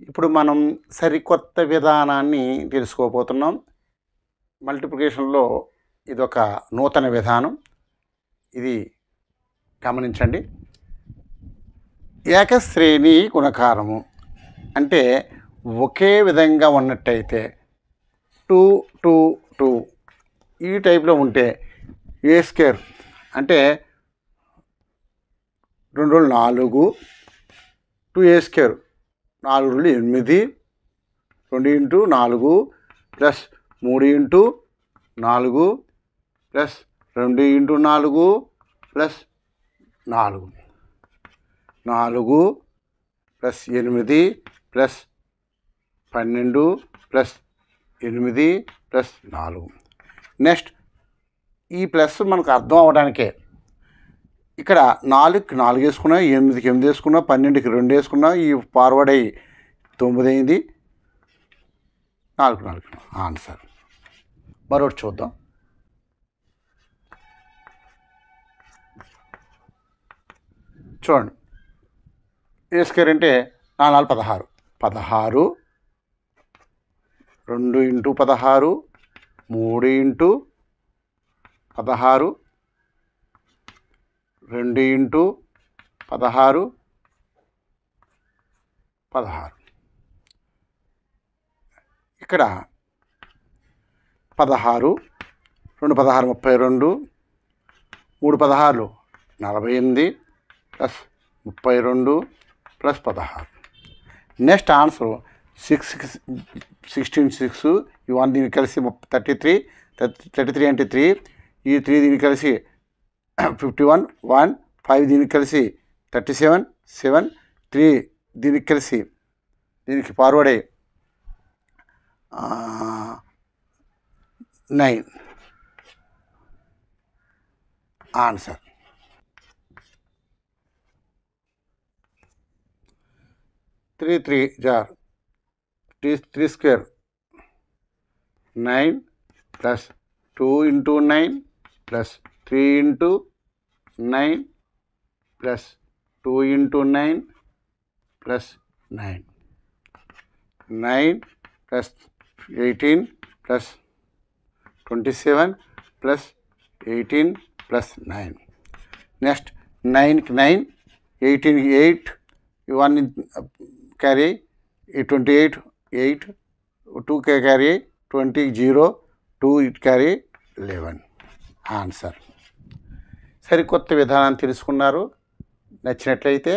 ఇప్పుడు మనం సరికొత్త విధానాన్ని తెలుసుకోబోతున్నాం. మల్టిప్లికేషన్‌లో ఇదొక నూతన విధానం. ఇది గమనించండి. ఏకశ్రేణి గుణకారము అంటే ఒకే విధంగా ఉన్నట్టయితే 2, 2, 2 ఈ టైప్లో ఉంటే ఏ స్క్వేర్ అంటే 2 4 2a square 4 8 2 into 4 plus 3 into 4 plus 2 into 4 plus 4 4 plus 8 plus 12 plus 8 plus 4. Next ఈ ప్లస్ మనకు అర్థం అవడానికే ఇక్కడ 4కి 4 వేసుకున్నా, 8కి 8 వేసుకున్నా, 12కి 2 వేసుకున్నా, ఈ ఫార్వర్డ్ అయ్యి 9 అయింది. 4కి 4 ఆన్సర్. మరొకటి చూద్దాం. చూడండి, ఏ స్క్వేర్ అంటే 4 16 16 2 ఇంటూ 16 3 ఇంటూ 16 2 ఇంటూ 16 16. ఇక్కడ 16 2 16 32 3 16 48 ప్లస్ 32 ప్లస్ 16. నెక్స్ట్ ఆన్సర్ 16 6 ఈ 1 దీనికి కలిసి 33 33 అంటే 3 ఈ 3 దీనికి కలిసి 51 1 5 దీనికి కలిసి 37 7 3 దీనికి కలిసి దీనికి ఫార్వర్డ్ అయ్యి 9 ఆన్సర్. త్రీ జార్ 3 square 9 plus 2 into 9 plus 3 into 9 plus 2 into 9 plus 9 9 plus 18 plus 27 plus 18 plus 9. Next 9కి 9 18కి 8 1 carry 28 8 2 carry 20 0 2 it carry 11 answer. సరికొత్త విధానాన్ని తెలుసుకున్నారు. నచ్చినట్లయితే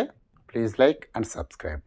ప్లీజ్ లైక్ అండ్ సబ్స్క్రైబ్.